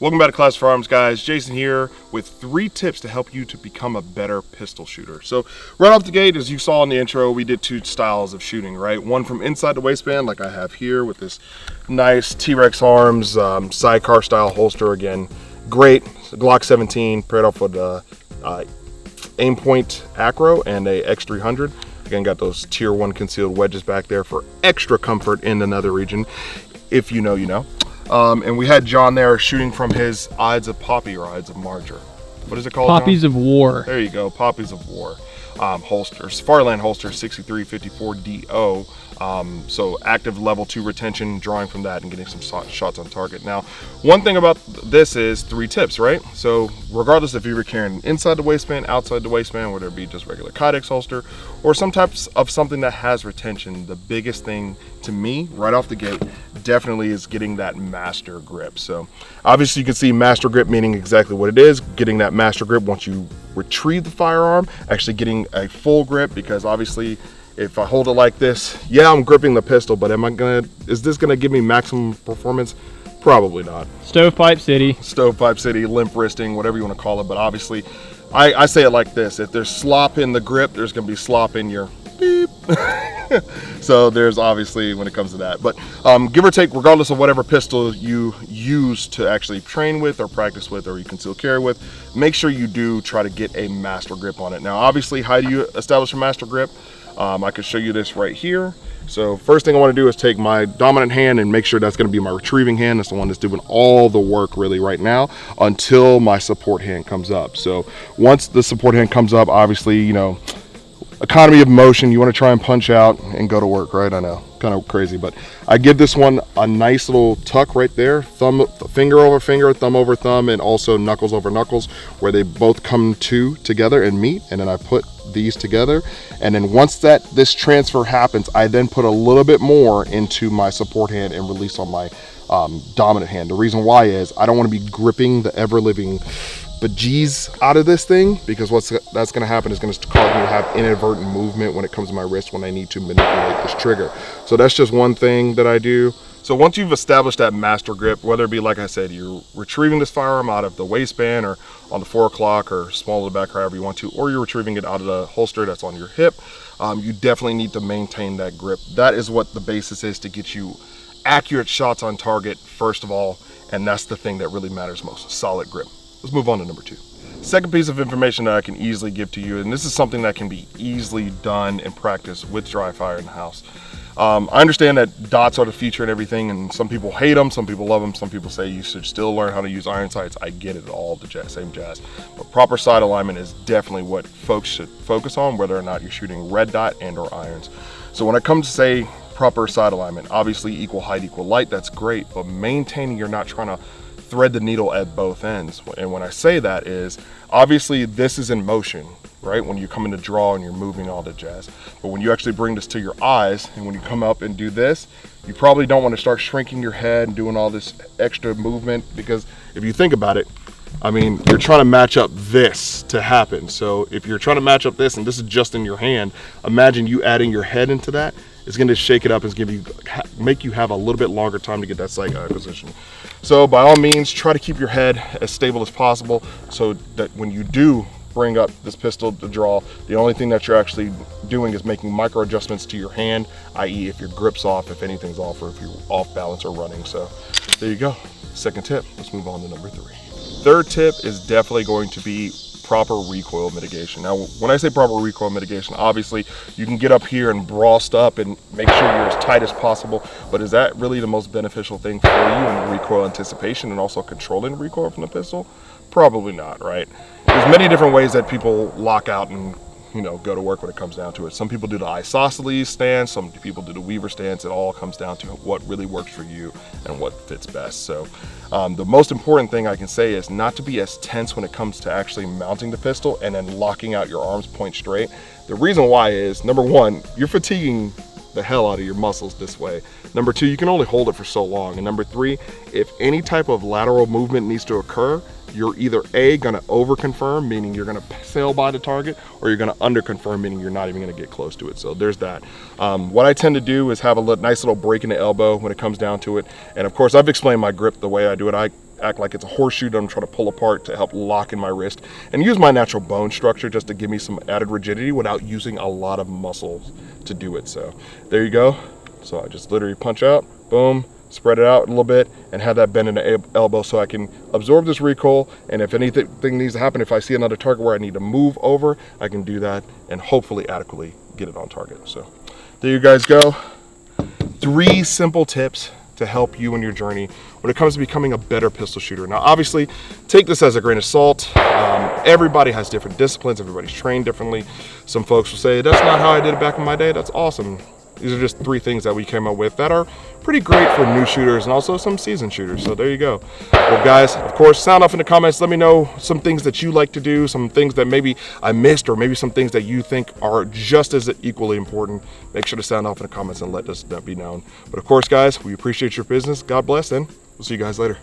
Welcome back to Class Firearms, guys. Jason here with 3 tips to help you to become a better pistol shooter. So right off the gate, as you saw in the intro, we did 2 styles of shooting, right? One from inside the waistband, like I have here with this nice T-Rex Arms sidecar style holster. Again, great Glock 17 paired off with aim point acro and a X300. Again, got those tier 1 concealed wedges back there for extra comfort in another region. If you know, you know. And we had John there shooting from his Ides of Poppy or Ides of Marger. What is it called, Poppies John? of War. There you go, Poppies of War. Holsters, Farland holster 6354 DO. So active level 2 retention, drawing from that and getting some shots on target. Now, one thing about this is 3 tips, right? So regardless if you're carrying inside the waistband, outside the waistband, whether it be just regular Kydex holster or some types of something that has retention, the biggest thing to me right off the gate definitely is getting that master grip. So obviously you can see master grip meaning exactly what it is, getting that master grip once you retrieve the firearm, actually getting a full grip, because obviously if I hold it like this, yeah, I'm gripping the pistol, but is this gonna give me maximum performance? Probably not. Stovepipe City. Stovepipe City, limp wristing, whatever you want to call it. But obviously, I say it like this: if there's slop in the grip, there's gonna be slop in your beep. So there's obviously when it comes to that. But give or take, regardless of whatever pistol you use to actually train with or practice with or you conceal carry with, make sure you do try to get a master grip on it. Now, obviously, how do you establish a master grip? I could show you this right here. So first thing I want to do is take my dominant hand and make sure that's going to be my retrieving hand. That's the one that's doing all the work really right now until my support hand comes up. So once the support hand comes up, obviously, you know, economy of motion, you want to try and punch out and go to work, right? I know, kind of crazy, but I give this one a nice little tuck right there, finger over finger, thumb over thumb, and also knuckles over knuckles, where they both come together and meet, and then I put these together, and then once this transfer happens, I then put a little bit more into my support hand and release on my dominant hand. The reason why is I don't want to be gripping the ever-living bejeez out of this thing, because that's going to happen is going to cause me to have inadvertent movement when it comes to my wrist when I need to manipulate this trigger. So that's just one thing that I do. So once you've established that master grip, whether it be, like I said, you're retrieving this firearm out of the waistband or on the 4 o'clock or small to the back, however you want to, or you're retrieving it out of the holster that's on your hip, you definitely need to maintain that grip. That is what the basis is to get you accurate shots on target, first of all, and that's the thing that really matters most, solid grip. Let's move on to number 2. Second piece of information that I can easily give to you, and this is something that can be easily done and practiced with dry fire in the house. I understand that dots are the future and everything, and some people hate them, some people love them, some people say you should still learn how to use iron sights. I get it, all the same jazz. But proper sight alignment is definitely what folks should focus on, whether or not you're shooting red dot and or irons. So when it comes to, say, proper sight alignment, obviously equal height, equal light, that's great, but maintaining, you're not trying to thread the needle at both ends. And when I say that is, obviously this is in motion, right? When you come in to draw and you're moving all the jazz. But when you actually bring this to your eyes and when you come up and do this, you probably don't want to start shrinking your head and doing all this extra movement, because if you think about it, I mean, you're trying to match up this to happen. So if you're trying to match up this and this is just in your hand, imagine you adding your head into that. It's going to shake it up and make you have a little bit longer time to get that sight position. So by all means, try to keep your head as stable as possible so that when you do bring up this pistol to draw, the only thing that you're actually doing is making micro adjustments to your hand, i.e. if your grip's off, if anything's off, or if you're off balance or running. So there you go. Second tip. Let's move on to number 3. Third tip is definitely going to be proper recoil mitigation. Now, when I say proper recoil mitigation, obviously you can get up here and brawled up and make sure you're as tight as possible, but is that really the most beneficial thing for you in recoil anticipation and also controlling recoil from the pistol? Probably not, right? There's many different ways that people lock out and, you know, go to work when it comes down to it. Some people do the isosceles stance, some people do the Weaver stance. It all comes down to what really works for you and what fits best. So the most important thing I can say is not to be as tense when it comes to actually mounting the pistol and then locking out your arms point straight. The reason why is, number 1, you're fatiguing the hell out of your muscles this way. Number 2, you can only hold it for so long. And number 3, if any type of lateral movement needs to occur, you're either A, gonna over confirm, meaning you're gonna sail by the target, or you're gonna under confirm, meaning you're not even gonna get close to it. So there's that. What I tend to do is have a nice little break in the elbow when it comes down to it. And of course, I've explained my grip the way I do it. act like it's a horseshoe that I'm trying to pull apart to help lock in my wrist, and use my natural bone structure just to give me some added rigidity without using a lot of muscles to do it. So there you go. So I just literally punch out, boom, spread it out a little bit, and have that bend in the elbow so I can absorb this recoil. And if anything needs to happen, if I see another target where I need to move over, I can do that and hopefully adequately get it on target. So there you guys go. 3 simple tips to help you in your journey when it comes to becoming a better pistol shooter. Now, obviously, take this as a grain of salt. Everybody has different disciplines. Everybody's trained differently. Some folks will say, that's not how I did it back in my day. That's awesome. These are just 3 things that we came up with that are pretty great for new shooters and also some seasoned shooters. So there you go. Well, guys, of course, sound off in the comments. Let me know some things that you like to do, some things that maybe I missed, or maybe some things that you think are just as equally important. Make sure to sound off in the comments and let us be known. But of course, guys, we appreciate your business. God bless, and we'll see you guys later.